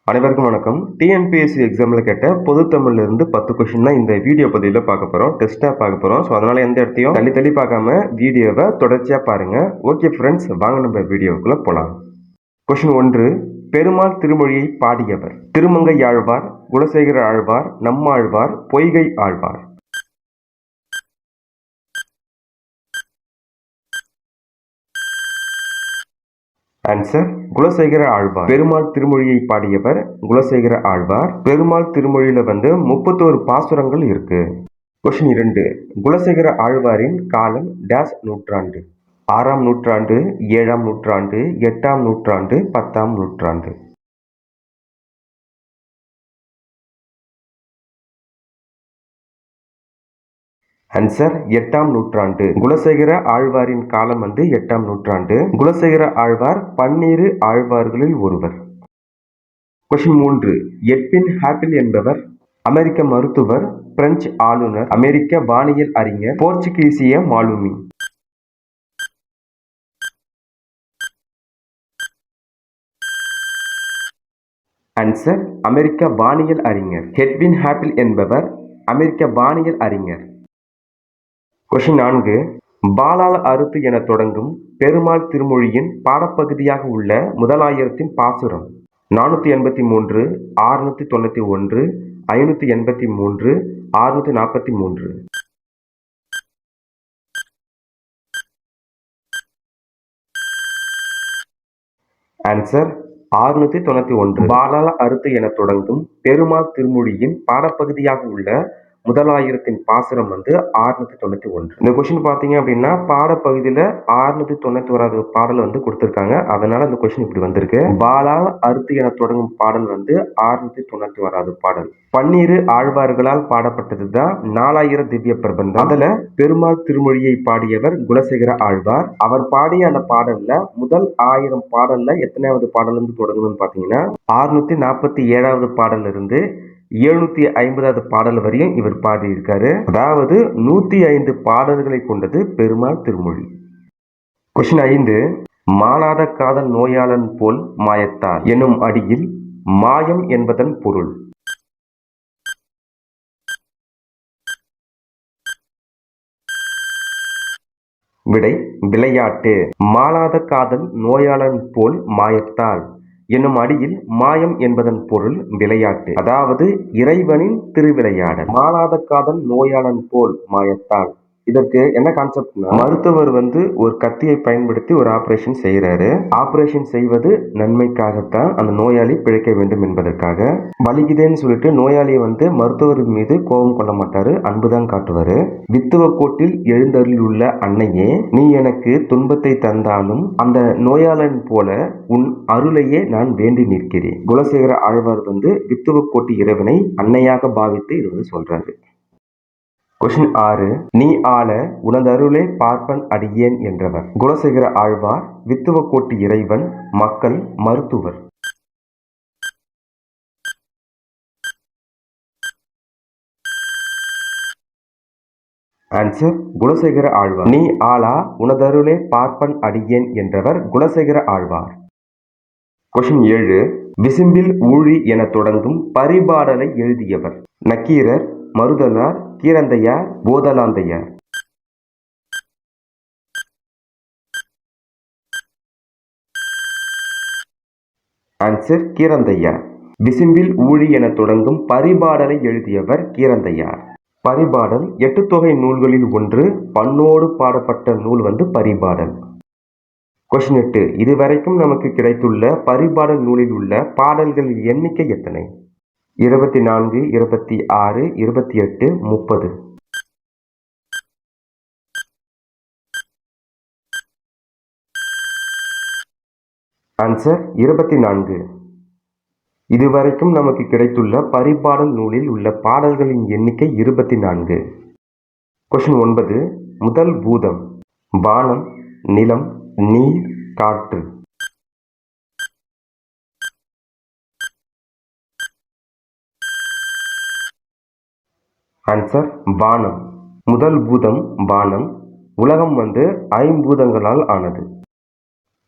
அனைவருக்கும் வணக்கம். டிஎன்பிஎஸ்சி எக்ஸாமில் கேட்ட பொது தமிழ்லேருந்து 10 கொஷின் தான் இந்த வீடியோ பதிவில் பார்க்க போகிறோம். டெஸ்ட்டாக பார்க்க போகிறோம். ஸோ அதனால் எந்த இடத்தையும் தள்ளி பார்க்காம வீடியோவை தொடர்ச்சியாக பாருங்கள். ஓகே ஃப்ரெண்ட்ஸ், வாங்க நம்ம வீடியோவுக்குள்ளே போகலாம். கொஷின் 1. பெருமாள் திருமொழியை பாடியவர்? திருமங்கை ஆழ்வார், குலசேகர ஆழ்வார், நம்மாழ்வார், பொய்கை ஆழ்வார். ஆன்சர் குலசேகர ஆழ்வார். பெருமாள் திருமொழியை பாடியவர் குலசேகர ஆழ்வார். பெருமாள் திருமொழியில 31 பாசுரங்கள் இருக்கு. கொஸ்டின் 2. குலசேகர ஆழ்வாரின் காலம் டேஸ் நூற்றாண்டு? 6ஆம் நூற்றாண்டு, 7ஆம் நூற்றாண்டு, 8ஆம் நூற்றாண்டு, 10ஆம் நூற்றாண்டு. ஆன்சர் 8ஆம் நூற்றாண்டு. குலசேகர ஆழ்வாரின் காலம் 8ஆம் நூற்றாண்டு. குலசேகர ஆழ்வார் 12 ஆழ்வார்களில் ஒருவர். கொஸ்டின் 3. எட்வின் ஹாப்பிள் என்பவர் அமெரிக்க மருத்துவர், பிரெஞ்சு ஆளுநர், அமெரிக்க வானியல் அறிஞர், போர்ச்சுகீசிய மாலுமி. ஆன்சர் அமெரிக்க வானியல் அறிஞர். எட்வின் ஹாப்பிள் என்பவர் அமெரிக்க வானியல் அறிஞர். கொஸ்டின் 4. பாலால் அறுத்து என தொடங்கும் பெருமாள் திருமொழியின் பாடப்பகுதியாக உள்ள முதலாயிரத்தின் பாசுரம்? 483, 691, 583, 643. ஆன்சர் 691. பாலால் அறுத்து என தொடங்கும் பெருமாள் திருமொழியின் பாடப்பகுதியாக உள்ள முதலாயிரத்தின் பாசுரம் 691. இந்த கொஸ்டின் பார்த்தீங்க அப்படின்னா பாடப்பகுதியில் 691வது பாடல் கொடுத்துருக்காங்க. அதனால இந்த கொஸ்டின் இப்படி வந்திருக்கு. பாலால் அறுத்து என தொடங்கும் பாடல் 691வது பாடல். 12 ஆழ்வார்களால் பாடப்பட்டது தான் 4000 திவ்ய பிரபந்தம். அதுல பெருமாள் திருமொழியை பாடியவர் குலசேகர ஆழ்வார். அவர் பாடிய அந்த பாடல்ல முதல் 1000 பாடல்ல எத்தனாவது பாடல் தொடங்கணும்னு பாத்தீங்கன்னா 647வது பாடல்ல இருந்து 750வது பாடல் வரையும் இவர் பாடியிருக்காரு. அதாவது 105 பாடல்களை கொண்டது பெருமாள் திருமொழி. கொஸ்டின் 5. மாளாத காதல் நோயாளன் போல் மாயத்தார் எனும் அடியில் மாயம் என்பதன் பொருள்? விடை விளையாட்டு. மாளாத காதல் நோயாளன் போல் மாயத்தால் என்னும் அடியில் மாயம் என்பதன் பொருள் விளையாட்டு, அதாவது இறைவனின் திருவிளையாடல். மாளாத காதல் நோயாளன் போல் மாயத்தால் இதற்கு என்ன கான்செப்ட்னா, மருத்துவர் ஒரு கத்தியை பயன்படுத்தி ஒரு ஆபரேஷன் செய்யறாரு. ஆபரேஷன் செய்வது நன்மைக்காகத்தான், அந்த நோயாளி பிழைக்க வேண்டும் என்பதற்காக. வலிக்குதேன்னு சொல்லிட்டு நோயாளியை மருத்துவர் மீது கோபம் கொள்ள மாட்டாரு, அன்புதான் காட்டுவாரு. வித்துவ கோட்டில் எழுந்தருள் உள்ள அன்னையே, நீ எனக்கு துன்பத்தை தந்தாலும் அந்த நோயாளன் போல உன் அருளையே நான் வேண்டி நிற்கிறேன். குலசேகர ஆழ்வார் வித்துவ கோட்டி இறைவனை அன்னையாக பாவித்து இது சொல்றாரு. கொஸ்டின் 6. நீ ஆள உனதருளே பார்ப்பன் அடியேன் என்றவர்? குலசேகர ஆழ்வார், வித்துவ கோட்டி இறைவன், மக்கள், மருத்துவர். ஆன்சர் குலசேகர ஆழ்வார். நீ ஆளா உனதருளே பார்ப்பன் அடியேன் என்றவர் குலசேகர ஆழ்வார். கொஸ்டின் 7. விசும்பில் ஊழி என தொடங்கும் பரிபாடலை எழுதியவர்? நக்கீரர், மருதனார், கீரந்தையார், போதலாந்தையார். ஆன்சர் கீரந்தையார். விசும்பில் ஊழி என தொடங்கும் பரிபாடலை எழுதியவர் கீரந்தையார். பரிபாடல் 8 தொகை நூல்களில் ஒன்று. பண்ணோடு பாடப்பட்ட நூல் பரிபாடல். கொஸ்டின் 8. இதுவரைக்கும் நமக்கு கிடைத்துள்ள பரிபாடல் நூலில் உள்ள பாடல்களின் எண்ணிக்கை எத்தனை? 24, 26, 28, 30. ஆன்சர் 24. இதுவரைக்கும் நமக்கு கிடைத்துள்ள பரிபாடல் நூலில் உள்ள பாடல்களின் எண்ணிக்கை 24. கொஸ்டின் 9. முதல் பூதம் வானம், நிலம், நீர், காற்று. ஆன்சர் வானம். முதல் பூதம் வானம். உலகம் ஐம்பூதங்களால் ஆனது.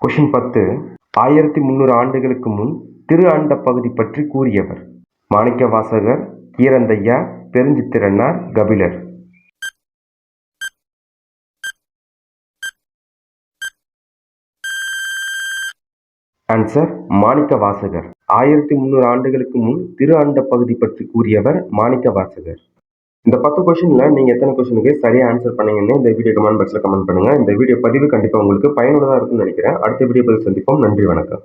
கொஸ்டின் 10. 1300 ஆண்டுகளுக்கு முன் திரு அண்ட பகுதி பற்றி கூறியவர். மாணிக்கவாசகர், கீரந்தையா, பெருஞ்சித்திரனார், கபிலர். ஆன்சர் மாணிக்கவாசகர். 1300 ஆண்டுகளுக்கு முன் திரு அண்ட பகுதி பற்றி கூறியவர் மாணிக்கவாசகர். இந்த 10 கொஸ்டின்ல நீங்க எத்தனை கொஸ்டினுக்கு சரியா ஆன்சர் பண்ணீங்கன்னு இந்த வீடியோ கமெண்ட் பாக்ஸ்ல கமெண்ட் பண்ணுங்க. இந்த வீடியோ பதிவு கண்டிப்பா உங்களுக்கு பயனுள்ளதா இருக்கும்னு நினைக்கிறேன். அடுத்த வீடியோ பதிவு சந்திப்போம். நன்றி, வணக்கம்.